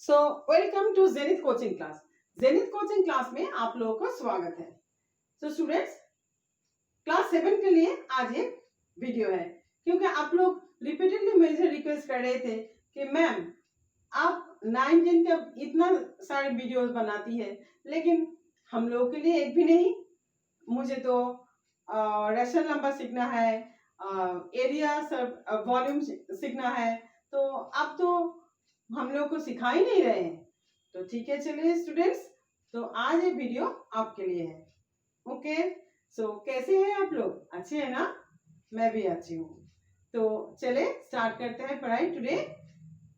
So welcome to Zenith coaching class. Zenith coaching class में आप लोगों का स्वागत है। सो स्टूडेंट्स, क्लास 7 के लिए आज एक वीडियो है, क्योंकि आप लोग रिपीटेडली मेरे से रिक्वेस्ट कर रहे थे कि मैम आप 9-10 के इतना सारे वीडियोस बनाती है, लेकिन हम लोगों के लिए एक भी नहीं। मुझे तो रेशनल नंबर सीखना है, एरिया वॉल्यूम सीखना है, तो आप तो हम लोग को सिखा ही नहीं रहे हैं। तो ठीक है, चलिए स्टूडेंट्स, तो आज ये वीडियो आपके लिए है। ओके, सो कैसे हैं आप लोग? अच्छे हैं ना? मैं भी अच्छी हूँ। तो चले स्टार्ट करते हैं पढ़ाई टुडे।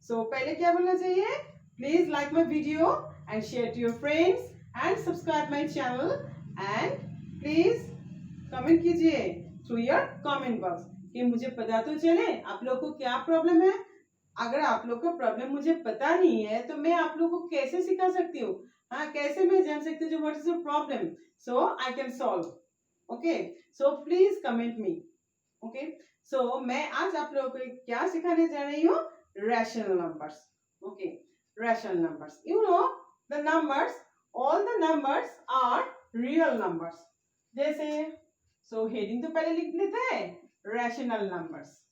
सो पहले क्या बोलना चाहिए? Please like my video and share to your friends and subscribe my channel and please comment कीजिए थ्रू योर कमेंट बॉक्स कि मुझे पता तो चले आप लोग को क्या प्रॉब्लम है। अगर आप लोग का प्रॉब्लम मुझे पता नहीं है तो मैं आप लोग को कैसे सिखा सकती हूँ? हाँ, कैसे मैं जान सकती हूँ what is your problem, so I can solve. Okay, so please comment me. Okay, so मैं आज आप लोगों को क्या सिखाने जा रही हूँ? Rational numbers. Okay, rational numbers, you know the numbers, all the numbers are real numbers. जैसे सो हेडिंग तो पहले लिख लेते हैं, rational numbers.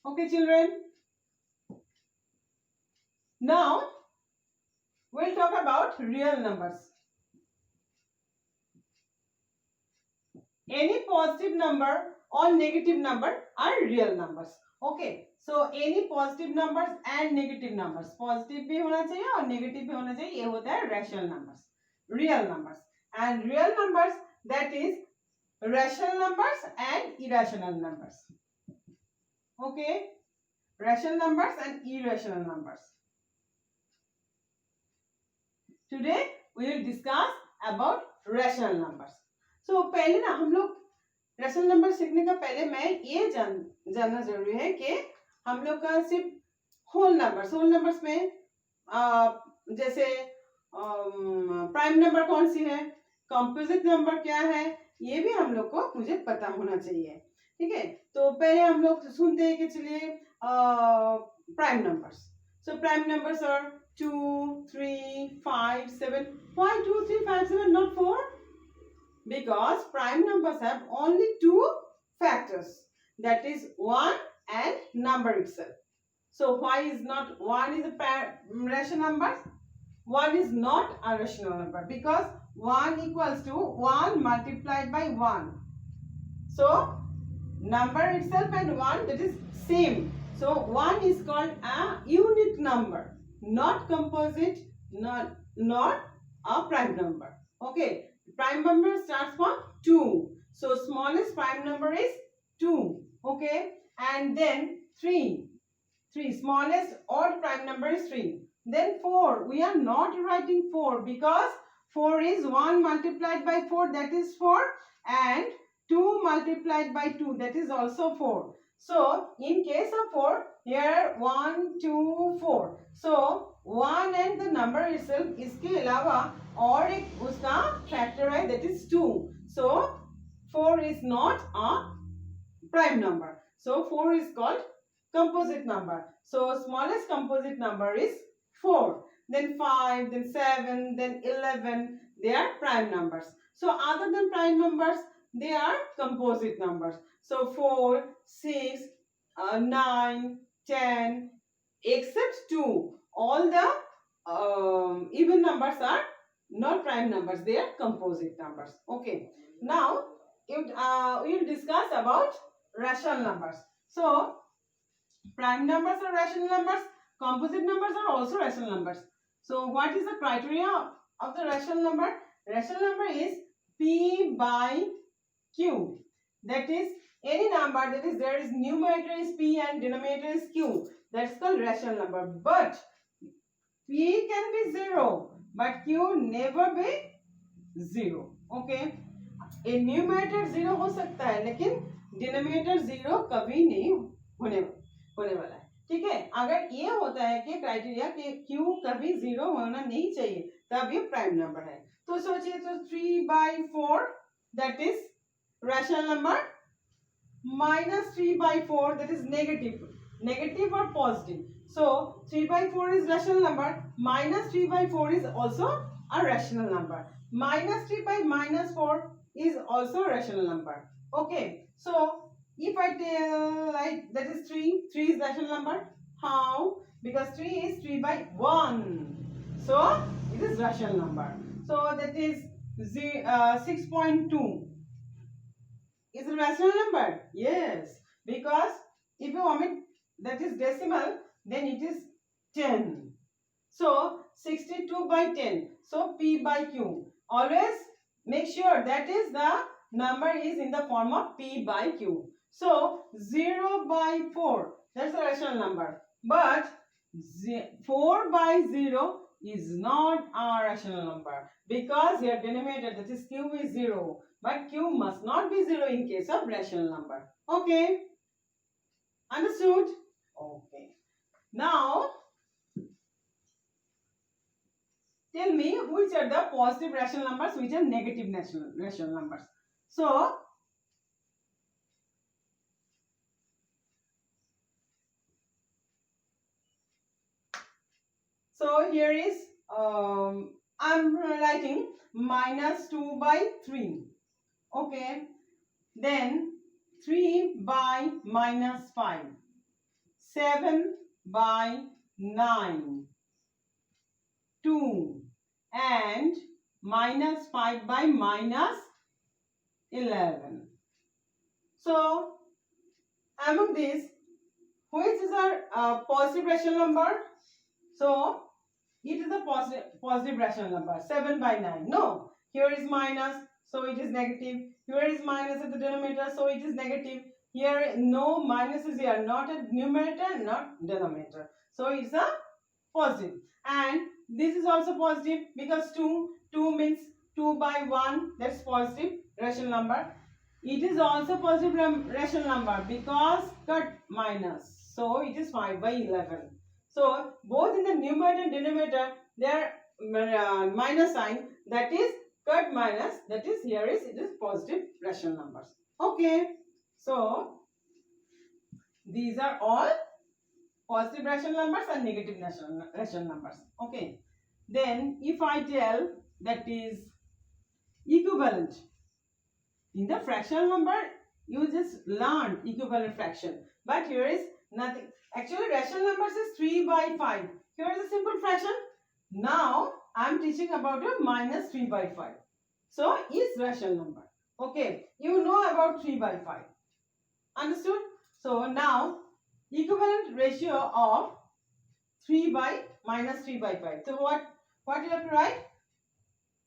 Okay, children. Now we'll talk about real numbers. Any positive number or negative number are real numbers. Okay, so any positive numbers and negative numbers, positive भी होना चाहिए और negative भी होना चाहिए, ये होता है rational numbers, real numbers. And real numbers, that is rational numbers and irrational numbers. Okay, rational numbers and irrational numbers. Today we will discuss about rational numbers. So पहले ना हम लोग रैशनल नंबर सीखने का पहले मैं ये जानना जरूरी है कि हम लोग का सिर्फ होल नंबर्स में जैसे प्राइम नंबर कौन सी है, कंपोजिट नंबर क्या है, ये भी हम लोग को मुझे पता होना चाहिए। ठीक है, तो पहले हम लोग सुनते हैं कि चलिए prime numbers. So prime numbers are 2, 3, 5, 7. Why 2, 3, 5, 7, not 4? Because prime numbers have only two factors, that is 1 and number itself. So why is not 1 is a rational number? 1 is not a rational number because 1 equals to 1 multiplied by 1. So number itself and 1, that is same. So 1 is called a unique number, not composite, not a prime number. Okay, prime number starts from 2. So smallest prime number is 2. Okay, and then 3. Smallest odd prime number is 3. Then 4. We are not writing 4 because 4 is 1 multiplied by 4, that is 4, and 2 multiplied by 2, that is also 4. So in case of 4, here 1, 2, 4. So 1 and the number itself, इसके अलावा और एक उसका factor है, that is 2. So 4 is not a prime number. So 4 is called composite number. So smallest composite number is 4. Then 5, then 7, then 11. They are prime numbers. So other than prime numbers, they are composite numbers. So 4, 6, 9, 10, except 2. All the even numbers are not prime numbers. They are composite numbers. Okay. Now we will discuss about rational numbers. So prime numbers are rational numbers. Composite numbers are also rational numbers. So what is the criteria of the rational number? Rational number is P by Q. That is any number that is there is numerator is P and denominator is Q. That's called rational number. But P can be 0, but Q never be 0. Okay. A numerator 0 हो सकता है, लेकिन denominator 0 कभी नहीं होने वाला है। ठीक है, अगर ये होता है कि क्राइटेरिया कि Q कभी 0 होना नहीं चाहिए, तब ये प्राइम नंबर है। तो सोचिए, तो 3/4 that is rational number, minus 3 by 4, that is negative. Negative or positive. So 3 by 4 is rational number. Minus 3 by 4 is also a rational number. Minus 3 by minus 4 is also a rational number. Okay. So if I tell like that is 3, 3 is rational number. How? Because 3 is 3 by 1. So it is rational number. So that is 6.2. Is it rational number? Yes. Because if you omit that is decimal, then it is 10. So 62 by 10. So P by Q. Always make sure that is the number is in the form of P by Q. So 0 by 4. That's a rational number. But 4 by 0 is not a rational number. Because here denominator, that is Q, is 0. But Q must not be 0 in case of rational number. Okay. Understood? Okay. Now, tell me which are the positive rational numbers, which are negative rational numbers. So here is I'm writing minus 2 by 3. Okay. Then 3 by minus 5. 7 by 9. 2 and minus 5 by minus 11. So among these, which is our positive rational number? So it is a positive rational number. 7 by 9. No, here is minus, so it is negative. Here is minus at the denominator, so it is negative. Here no minus is here, not a numerator, not denominator. So it's a positive. And this is also positive because 2 means 2 by 1, that's positive rational number. It is also positive rational number because cut minus, so it is 5 by 11. So both in the numerator and denominator there are minus sign, that is cut minus, that is here is it is positive rational numbers. Okay, so these are all positive rational numbers and negative rational numbers. Okay, then if I tell that is equivalent, in the fractional number you just learned equivalent fraction, but here is nothing. Actually rational numbers is 3 by 5. Here is a simple fraction. Now I am teaching about a minus 3 by 5. So is rational number. Okay, you know about 3 by 5. Understood? So now equivalent ratio of 3 by minus 3 by 5. So what you have to write?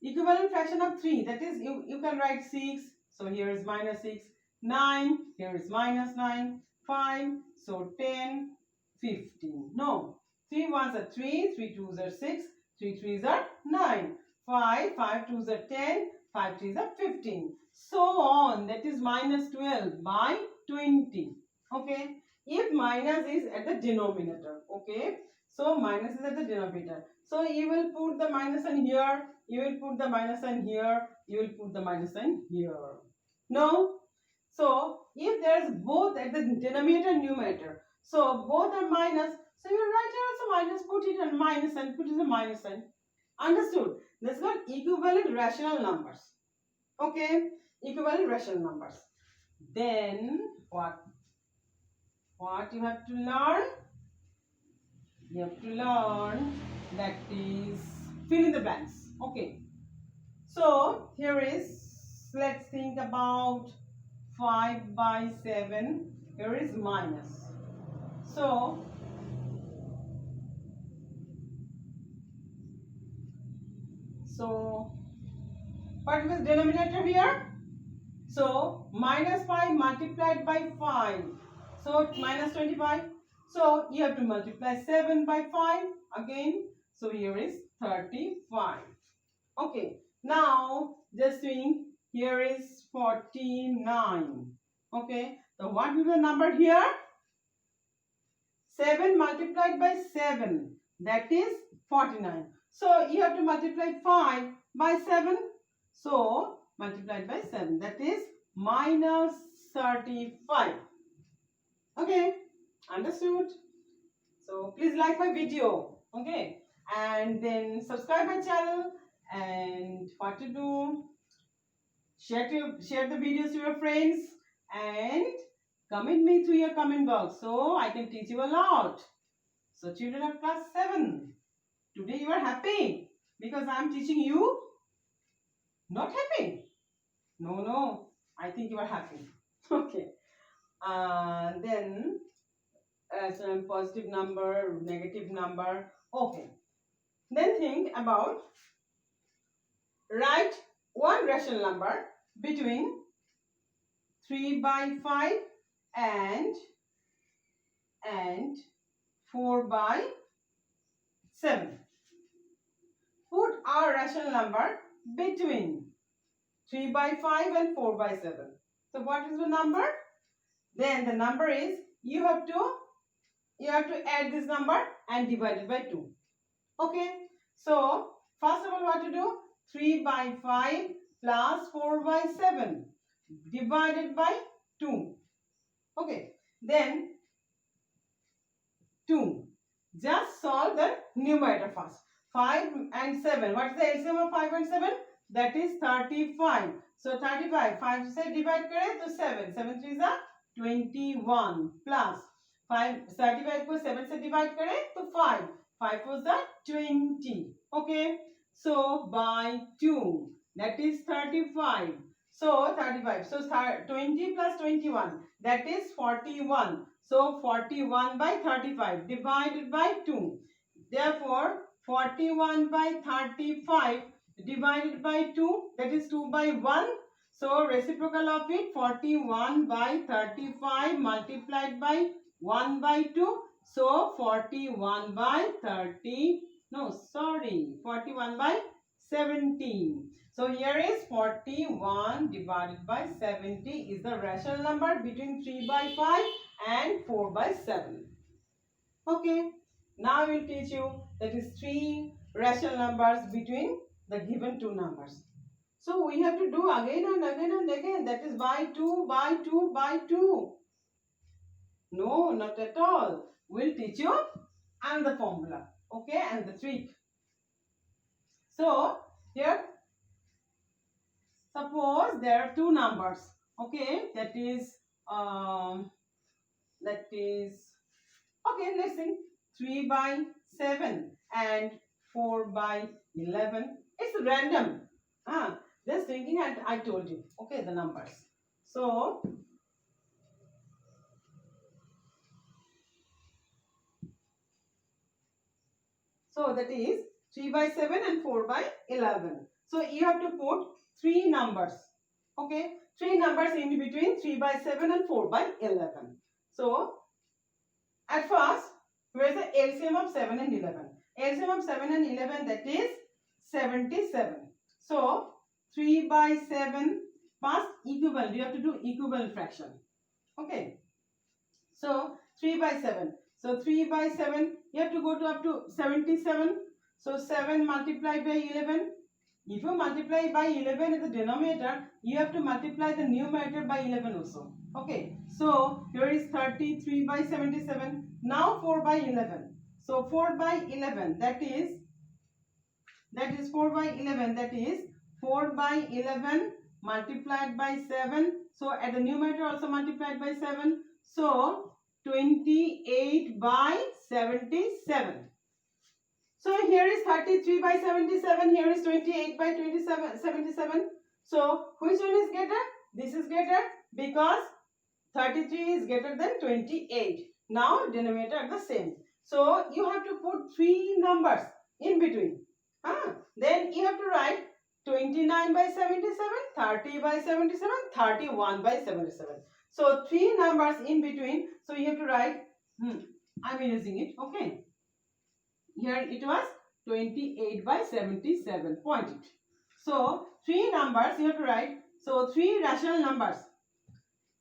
Equivalent fraction of 3, that is you can write 6. So here is minus 6. 9, here is minus 9. 5, so 10, 15. No, 3 ones are 3, 3 twos are 6, 3 threes are 9. 5, 5 twos are 10, 5 threes are 15. So on, that is minus 12 by 20. Okay, if minus is at the denominator. Okay, so minus is at the denominator. So you will put the minus sign here, you will put the minus sign here, you will put the minus sign here. No? So if there is both at the denominator and numerator, so both are minus, so you write here also minus, put it on minus and put it as a minus sign. Understood? This is called equivalent rational numbers. Okay, equivalent rational numbers. Then what you have to learn? You have to learn that is fill in the blanks. Okay, so here is, let's think about 5 by 7. Here is minus. So what is the denominator here? So minus 5 multiplied by 5. So minus 25. So you have to multiply 7 by 5 again. So here is 35. Okay. Now just think, here is 49. Okay. So what will be the number here? 7 multiplied by 7. That is 49. So you have to multiply 5 by 7. So multiplied by 7. That is minus 35. Okay, understood? So please like my video, okay, and then subscribe my channel. And what to do? Share the videos to your friends and comment me through your comment box so I can teach you a lot. So children of class 7, today you are happy because I am teaching you. Not happy? No, I think you are happy. Okay. Then as a positive number, negative number. Okay. Then think about, write one rational number between 3/5 and 4/7. Put our rational number between 3/5 and 4/7. So what is the number? Then the number is, you have to add this number and divide it by 2. Okay. So first of all, what to do? 3/5 plus 4/7 divided by 2. Okay. Then 2. Just solve the numerator first. 5 and 7. What is the LCM of 5 and 7? That is 35. So 35. 5 से divide करें तो 7. 7 3 is 21 plus 5. 35 को 7 से divide करें तो 5. 5 was 20. Okay. So by 2. That is 35. So 35. So 20 plus 21. That is 41. So 41 by 35 divided by 2. Therefore 41 by 35 divided by 2. That is 2 by 1. So reciprocal of it, 41 by 35 multiplied by 1 by 2. So 41 by 41 by 17. So here is 41 divided by 70 is the rational number between 3/5 and 4/7. Okay. Now I will teach you that is 3 rational numbers between the given 2 numbers. So we have to do again and again and again. That is by 2, by 2, by 2. No, not at all. We'll teach you and the formula. Okay, and the trick. So here, suppose there are 2 numbers. Okay, that is okay, let's see, 3/7 and 4/11. It's random. Just thinking, and I told you. Okay, the numbers. So that is 3/7 and 4/11. So you have to put 3 numbers. Okay, 3 numbers in between 3/7 and 4/11. So at first, where is the LCM of 7 and 11? LCM of 7 and 11, that is 77. So 3/7 past equivalent. You have to do equivalent fraction. Okay. So 3/7. So 3/7, you have to go to up to 77. So 7 multiplied by 11. If you multiply by 11 in the denominator, you have to multiply the numerator by 11 also. Okay. So here is 33/77. Now 4/11. So 4/11, that is 4/11, that is 4/11 multiplied by 7. So at the numerator also multiplied by 7. So 28/77. So here is 33/77. Here is 28/77. So which one is greater? This is greater because 33 is greater than 28. Now denominator are the same. So you have to put 3 numbers in between. Then you have to write 29/77, 30/77, 31/77. So 3 numbers in between. So you have to write, I'm erasing it. Okay. Here it was 28/77. Point it. So 3 numbers you have to write. So 3 rational numbers.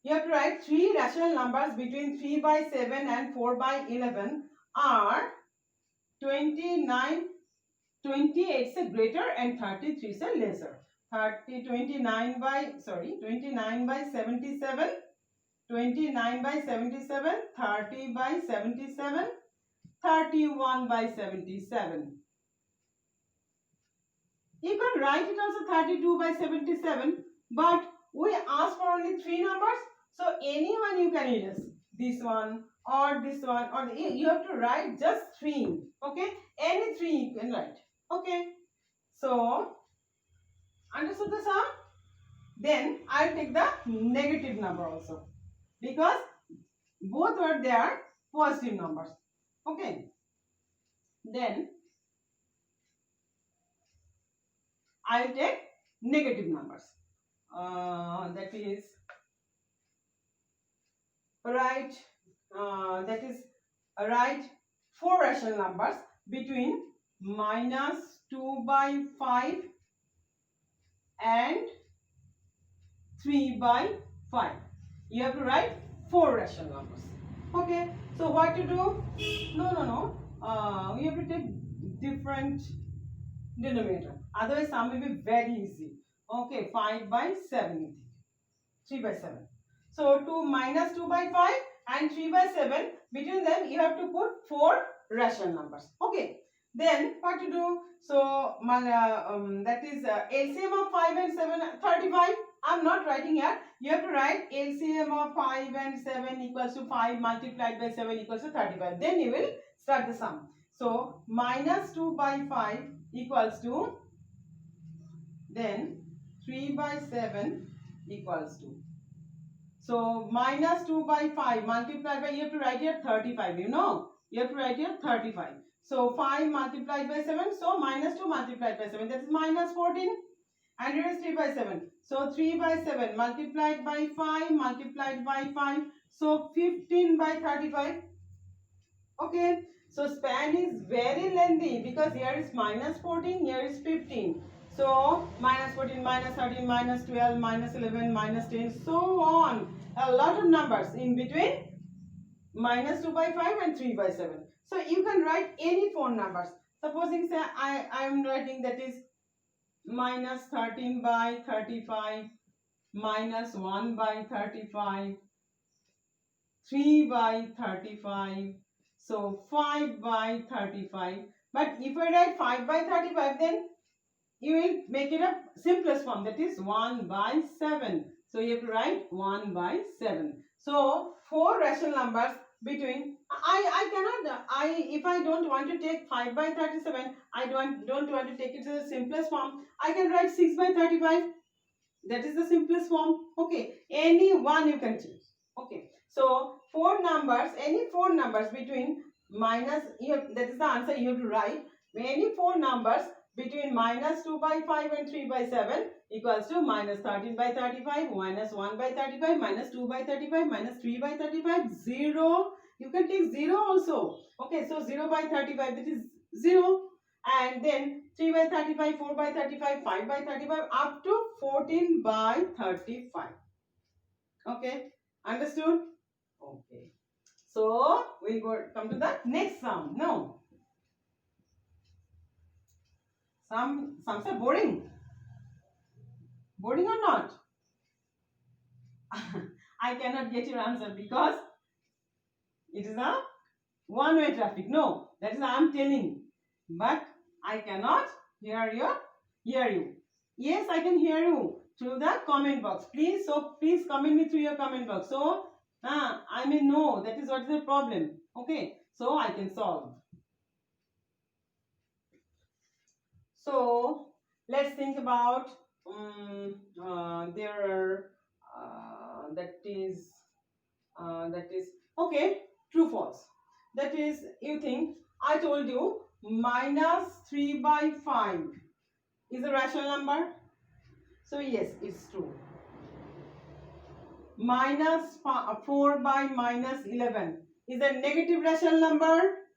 You have to write 3 rational numbers between 3/7 and 4/11 are 29. 28 is greater and 33 is lesser. 29/77 29 by 77, 30 by 77, 31 by 77. You can write it also 32 by 77, but we asked for only 3 numbers. So anyone you can erase. This one or this one, or you have to write just 3. Okay, any 3 you can write. Okay, so understood the sum? Then I'll take the negative number also, because both are there positive numbers. Okay, then I'll take negative numbers. That is write 4 rational numbers between -2 by 5 and 3 by 5. You have to write 4 rational numbers. Okay, so what to do? No. We have to take different denominator. Otherwise, sum will be very easy. Okay, 5 by 7, 3 by 7. So, -2 by 5 and 3 by 7, between them you have to put 4 rational numbers. Okay, then what to do? So, that is LCM of 5 and 7, 35. I am not writing here. You have to write LCM of 5 and 7 equals to 5 multiplied by 7 equals to 35. Then you will start the sum. So, -2 by 5 equals to, then 3 by 7 equals to. So, -2 by 5 multiplied by, you have to write here 35, you know. You have to write here 35. So, 5 multiplied by 7, so -2 multiplied by 7, that is -14. And here is 3 by 7. So, 3 by 7 multiplied by 5 multiplied by 5. So, 15 by 35. Okay. So, span is very lengthy, because here is -14, here is 15. So, -14, -13, -12, -11, -10, so on. A lot of numbers in between -2 by 5 and 3 by 7. So, you can write any 4 numbers. Supposing say I am writing, that is -13 by 35, -1 by 35, 3 by 35, so 5 by 35. But if I write 5 by 35, then you will make it a simplest form, that is 1 by 7. So you have to write 1 by 7. So 4 rational numbers between, if I don't want to take 5 by 37, I don't want to take it to the simplest form, I can write 6 by 35. That is the simplest form. Okay, any one you can choose. Okay, so 4 numbers, any 4 numbers between that is the answer you have to write. Any 4 numbers between -2 by 5 and 3 by 7 equals to -13 by 35, -1 by 35, -2 by 35, -3 by 35, 0. You can take 0 also. Okay, so 0 by 35, that is 0. And then 3 by 35, 4 by 35, 5 by 35, up to 14 by 35. Okay, understood? Okay. So, we'll come to the next sum. No. Sums are boring. Boring or not? I cannot get your answer, because it is a one-way traffic. No, that is I am telling. But I cannot hear you. Yes, I can hear you through the comment box. Please comment me through your comment box. So, I may know that is what is the problem. Okay, so I can solve. So, let's think about that is okay, true false. That is, you think I told you -3 by 5 is a rational number. So yes, it's true. -4 by -11 is a negative rational number.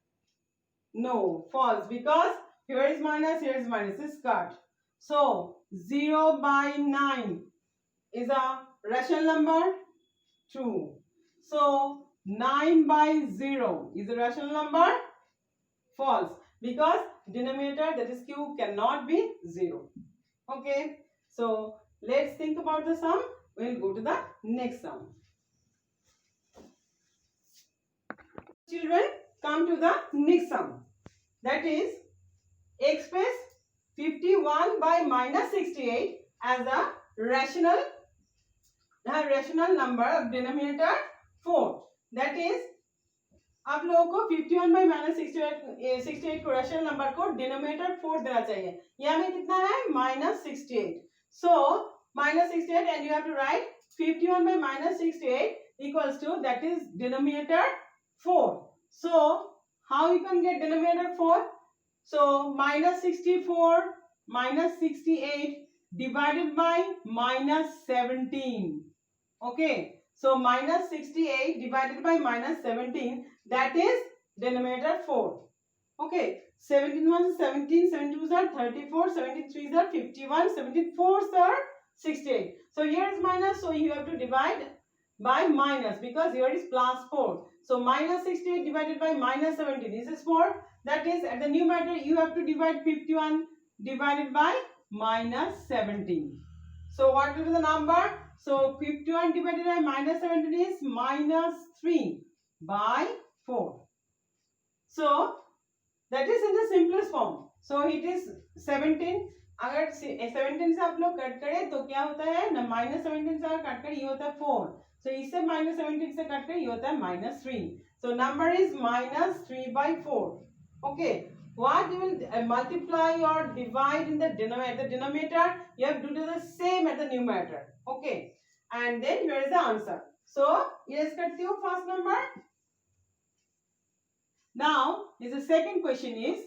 No, false, because here is minus, here is minus, it's cut. So 0 by 9 is a rational number. True. So 9 by 0 is a rational number. False, because denominator, that is q, cannot be 0. Okay, so let's think about the sum. We'll go to the next sum. Children, come to the next sum. That is, express 51 by minus 68 as a rational number of denominator 4. That is, आप लोगों को 51 by minus 68 को rational number को denominator 4 देना चाहिए. यहाँ में कितना है? minus 68. So minus 68 and you have to write 51 by minus 68 equals to, that is denominator 4. So how you can get denominator 4? So minus 64 minus 68 divided by minus 17. Okay, so minus 68 divided by minus 17, that is denominator 4. Okay, 17 1 17, 72 are 34, 73 are 51, 74 are 68. So here is minus, so you have to divide by minus because here is plus 4. So minus 68 divided by minus 17, this is 4. That is, at the numerator you have to divide 51 divided by minus 17. So what will be the number? So 51 divided by minus 17 is minus 3 by 4. So that is in the simplest form. So it is 17. अगर 17 से आप लोग cut करें तो क्या होता है ना, माइनस 17 से अगर कट करें ये होता है 4. So इससे माइनस 17 से कट करें ये होता है minus 3. So number is minus 3 by 4. Okay. What you will multiply or divide in the denominator? The denominator you have to do the same at the numerator. Okay. And then here is the answer. So yes, करती हूँ first number. Now the second question is,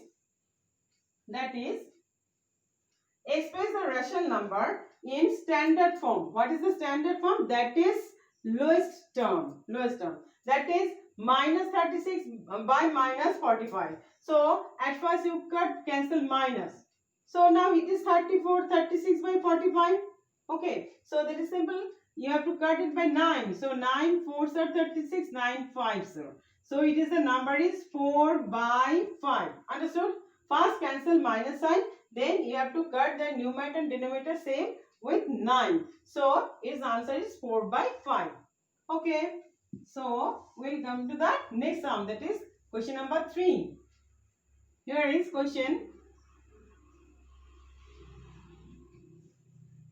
that is, express the rational number in standard form. What is the standard form? That is lowest term. That is minus 36 by minus 45. So at first you cancel minus. So now it is 34, 36 by 45. Okay. So that is simple. You have to cut it by 9. So 9 4s are 36, 9 5s are. So it is, the number is 4 by 5. Understood? First cancel minus sign. Then you have to cut the numerator and denominator same with 9. So its answer is 4 by 5. Okay. So we'll come to the next sum. That is question number 3. Here is question.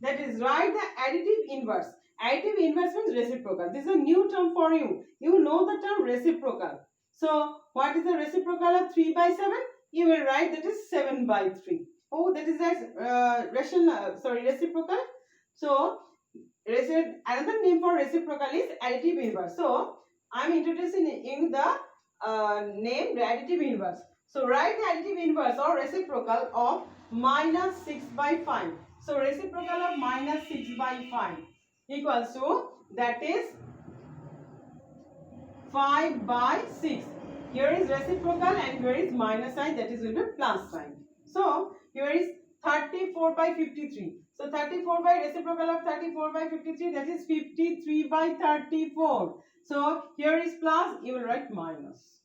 That is, write the additive inverse. Additive inverse means reciprocal. This is a new term for you. You know the term reciprocal. So what is the reciprocal of 3 by 7? You will write that is 7 by 3. Oh, that is reciprocal. So another name for reciprocal is additive inverse. So I am introducing in the name additive inverse. So write the additive inverse or reciprocal of minus 6 by 5. So reciprocal of minus 6 by 5 equals to, that is 5 by 6. Here is reciprocal and here is minus sign, that is will be plus sign. So here is 34 by 53. So 34 by reciprocal of 34 by 53, that is 53 by 34. So here is plus, you will write minus.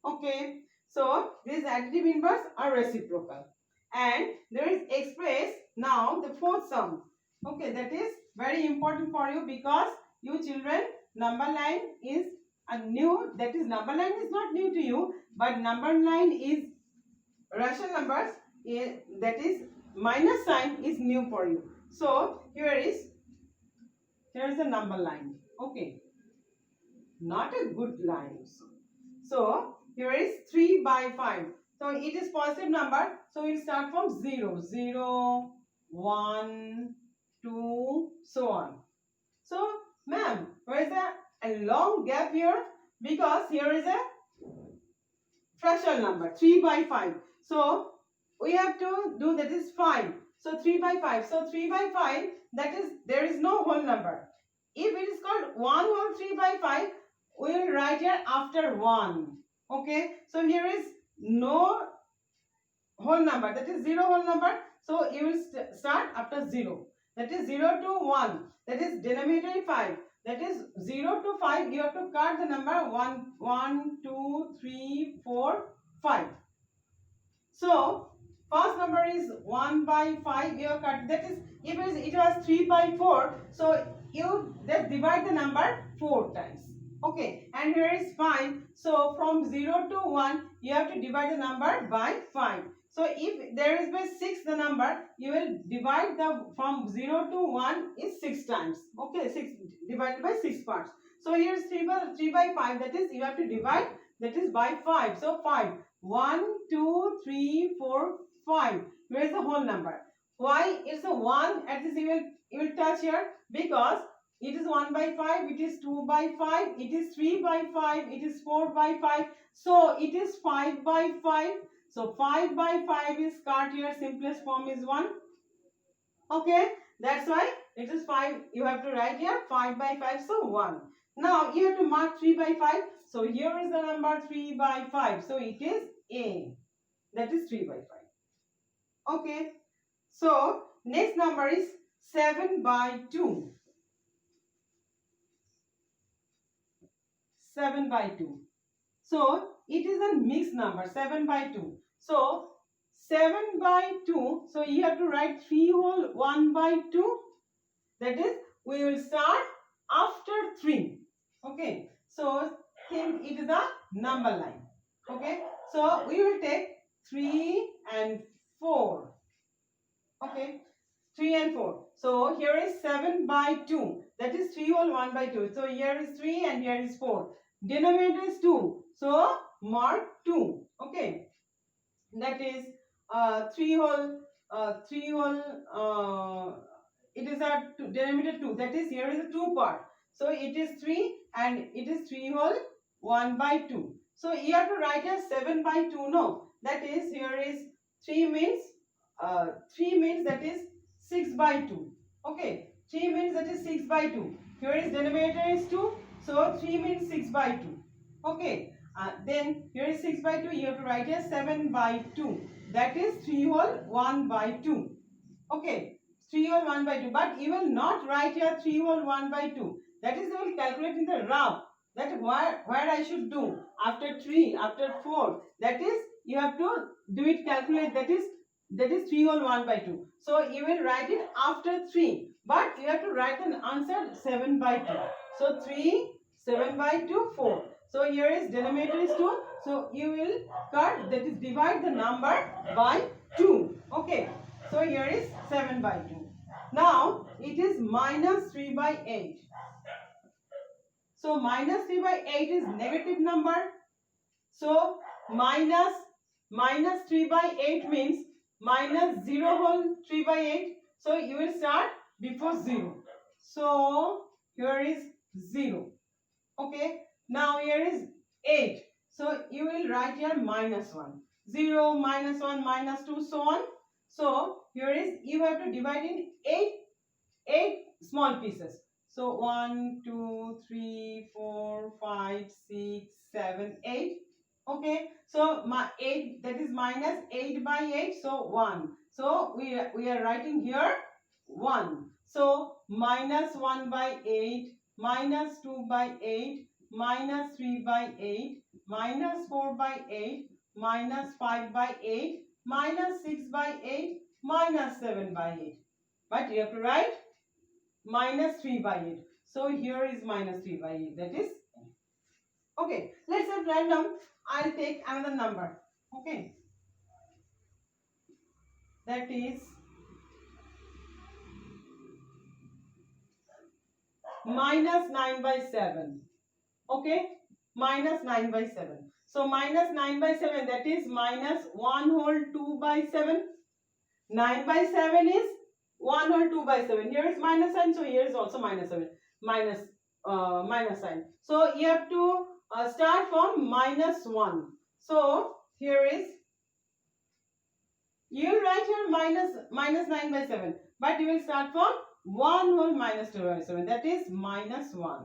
Okay. So this additive inverse are reciprocal. And there is express now the fourth sum. Okay, that is very important for you because you children, number line is a new, that is number line is not new to you, but number line is rational numbers, that is minus sign is new for you. So here is the number line. Okay, not a good line. So here is 3 by 5. So it is positive number. So we start from 0, 0, 1, 2, so on. So ma'am, where is a long gap here? Because here is a fractional number, 3 by 5. So we have to do, that is 5. So 3 by 5. So 3 by 5, that is, there is no whole number. If it is called 1 whole 3 by 5, we will write here after 1. Okay. So here is no whole number, that is 0 whole number. So you will start after 0. That is 0 to 1. That is denominator 5. That is 0 to 5. You have to cut the number 1, 2, 3, 4, 5. So first number is 1 by 5. You have cut. That is, if it was 3 by 4. So you just divide the number 4 times. Okay, and here is 5. So from 0 to 1, you have to divide the number by 5. So if there is by 6 the number, you will divide the from 0 to 1 is 6 times. Okay, 6 divided by 6 parts. So here is 3 by 5, that is you have to divide, that is by 5. So 5. 1, 2, 3, 4, 5. Here is the whole number. Why is a 1 at this you will touch here? Because it is 1 by 5, it is 2 by 5, it is 3 by 5, it is 4 by 5. So it is 5 by 5. So 5 by 5 is cut here, simplest form is 1. Okay, that's why it is 5. You have to write here 5 by 5, so 1. Now you have to mark 3 by 5. So here is the number 3 by 5. So it is A. That is 3 by 5. Okay. So next number is 7 by 2. 7 by 2. So it is a mixed number, 7 by 2. So 7 by 2. So you have to write 3 whole 1 by 2. That is, we will start after 3. Okay. So think it is a number line. Okay. So we will take 3 and 4. Okay. 3 and 4. So here is 7 by 2. That is 3 whole 1 by 2. So here is 3 and here is 4. Denominator is 2. So mark 2. Okay. That is 3 whole, it is a denominator 2. That is, here is a 2 part. So it is 3 and it is 3 whole 1 by 2. So you have to write as 7 by 2. No. That is, here is 3 means that is 6 by 2. Okay. 3 means that is 6 by 2. Here is denominator is 2. So 3 means 6 by 2. Okay. Then here is 6 by 2. You have to write as 7 by 2. That is 3 whole 1 by 2. Okay. 3 whole 1 by 2. But you will not write here 3 whole 1 by 2. That is, you will calculate in the rough. That where I should do after 3, after 4. That is, you have to do it calculate. That is 3 whole 1 by 2. So you will write it after 3. But you have to write an answer 7 by 2. So 3, 7 by 2, 4. So here is denominator is 2. So you will cut, that is divide the number by 2. Okay. So here is 7 by 2. Now it is minus 3 by 8. So minus 3 by 8 is negative number. So minus 3 by 8 means minus 0 whole 3 by 8. So you will start before 0. So here is 0. Okay. Now here is 8. So you will write here minus 1. 0, minus 1, minus 2, so on. So here is, you have to divide in 8 small pieces. So 1, 2, 3, 4, 5, 6, 7, 8. Okay. So my 8, that is minus 8 by 8. So 1. So we are writing here 1. So minus 1 by 8, minus 2 by 8, minus 3 by 8, minus 4 by 8, minus 5 by 8, minus 6 by 8, minus 7 by 8. But you have to write minus 3 by 8. So here is minus 3 by 8. That is, okay. Let's have random. I'll take another number. Okay. That is minus 9 by 7. Okay. Minus 9 by 7. So minus 9 by 7, that is minus 1 whole 2 by 7. 9 by 7 is 1 whole 2 by 7. Here is minus sign. So here is also minus 7. Minus sign. So you have to start from minus 1. So here is, you will write here minus 9 by 7. But you will start from 1 whole minus 2 by 7. That is minus 1.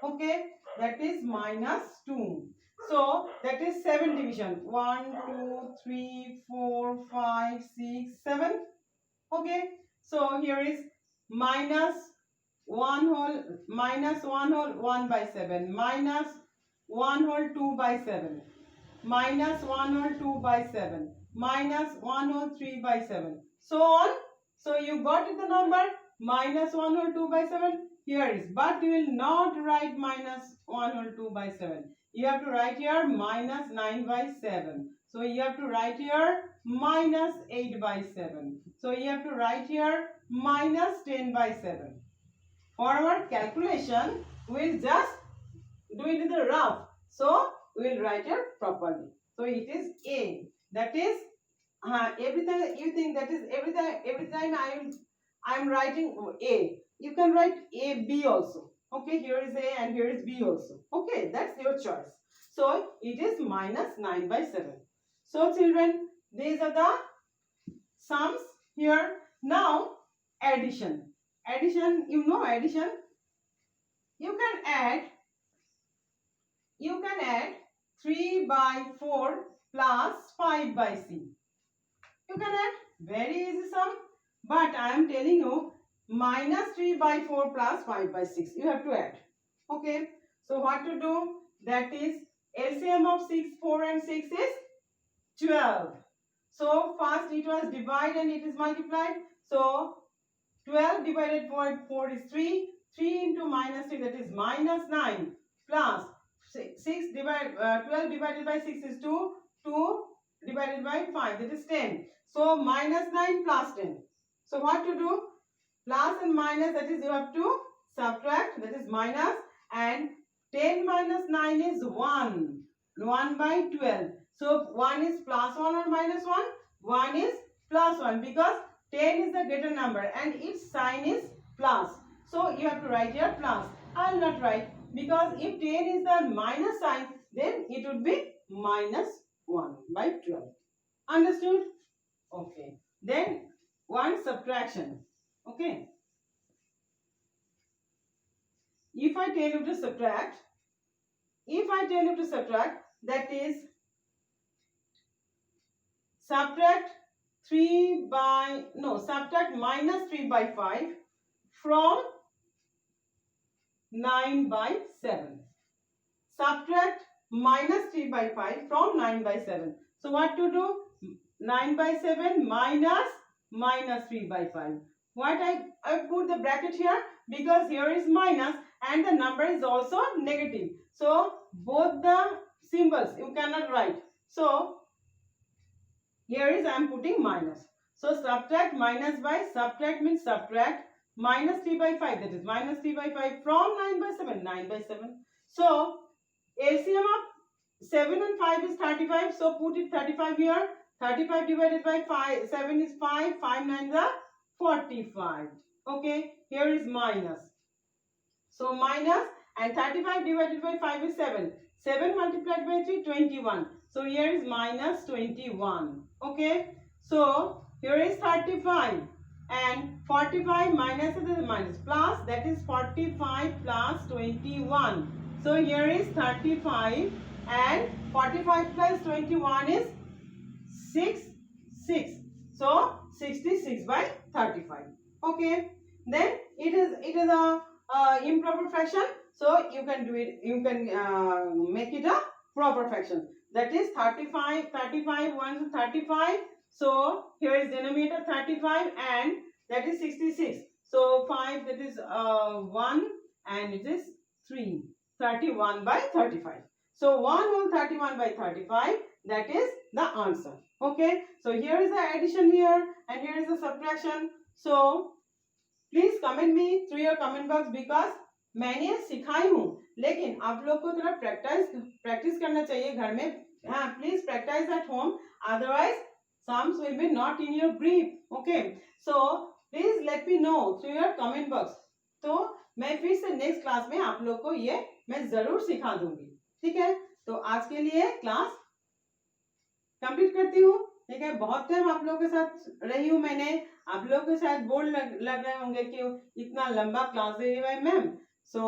Okay. That is minus 2. So that is 7 division. 1, 2, 3, 4, 5, 6, 7. Okay. So here is minus 1 whole 1 by 7. Minus 1 whole 2 by 7. Minus 1 whole 2 by 7. Minus 1 whole 3 by 7. So on. So you got the number minus 1 whole 2 by 7. here is, but you will not write minus 1 whole 2 by 7. You have to write here minus 9 by 7. So you have to write here minus 8 by 7. So you have to write here minus 10 by 7. For our calculation, we'll just do it in the rough. So we'll write here properly. So it is A. That is every time you think that is every time I'm writing A. You can write A, B also. Okay, here is A and here is B also. Okay, that's your choice. So it is minus 9 by 7. So children, these are the sums here. Now addition. Addition, you know addition. You can add 3 by 4 plus 5 by C. You can add very easy sum, but I am telling you minus 3 by 4 plus 5 by 6. You have to add. Okay. So what to do? That is LCM of 6, 4 and 6 is 12. So first it was divided and it is multiplied. So 12 divided by 4 is 3. 3 into minus 3, that is minus 9, plus 12 divided by 6 is 2. 2 divided by 5, that is 10. So minus 9 plus 10. So what to do? Plus and minus, that is you have to subtract, that is minus, and 10 minus 9 is 1. 1 by 12. So 1 is plus 1 or minus 1? 1 is plus 1 because 10 is the greater number and its sign is plus. So you have to write here plus. I will not write because if 10 is the minus sign, then it would be minus 1 by 12. Understood? Okay. Then one subtraction. Okay. If I tell you to subtract, that is subtract minus 3 by 5 from 9 by 7. Subtract minus 3 by 5 from 9 by 7. So what to do? 9 by 7 minus 3 by 5. What I put the bracket here? Because here is minus and the number is also negative. So both the symbols you cannot write. So here is I am putting minus. So subtract minus by, subtract means subtract minus 3 by 5, that is minus 3 by 5 from 9 by 7, 9 by 7. So LCM of 7 and 5 is 35. So put it 35 here. 35 divided by 7 is 5. 5 9 are 45. Okay. Here is minus. So minus, and 35 divided by 5 is 7. 7 multiplied by 3, 21. So here is minus 21. Okay. So here is 35. And 45 minus plus, that is 45 plus 21. So here is 35 and 45 plus 21 is 6. So 66 by 35. Okay. Then it is a improper fraction. So you can do it. You can make it a proper fraction. That is 35. 1 is 35. So here is denominator 35 and that is 66. So 5, that is 1 and it is 3. 31 by 35. So 1 whole 31 by 35, that is the answer. Okay. So here is the addition here and here is the subtraction. So please comment me through your comment box because मैंने सिखाई हूँ लेकिन आप लोग को थोड़ा practice करना चाहिए घर में. हाँ, please practice at home, otherwise sums will be not in your brief. Okay, so please let me know through your comment box. तो मैं फिर से नेक्स्ट क्लास में आप लोग को ये मैं जरूर सिखा दूंगी. ठीक है, तो आज के लिए क्लास कंप्लीट करती हूँ. ठीक है, बहुत टाइम आप लोगों के साथ रही हूँ मैंने. आप लोगों के साथ बोर्ड लग रहे होंगे कि इतना लंबा क्लास दे रही है ma'am. So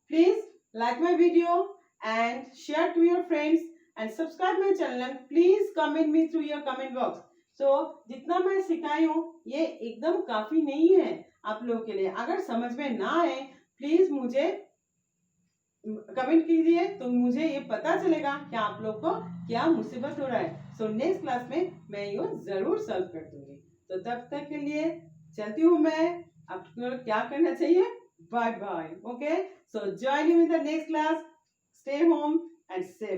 please like my video and share to your friends and subscribe my channel and please comment me through your comment box. So जितना मैं सिखाई हूँ ये एकदम काफी नहीं है आप लोगों के लिए. अगर समझ में ना आए प्लीज मुझे कमेंट कीजिए तो मुझे ये पता चलेगा कि आप लोग को क्या मुसीबत हो रहा है. सो नेक्स्ट क्लास में मैं ये जरूर सॉल्व कर दूंगी. तो तब तक के लिए चलती हूँ मैं. आपको क्या करना चाहिए, Bye bye. Okay. So join you in the next class. Stay home and safe.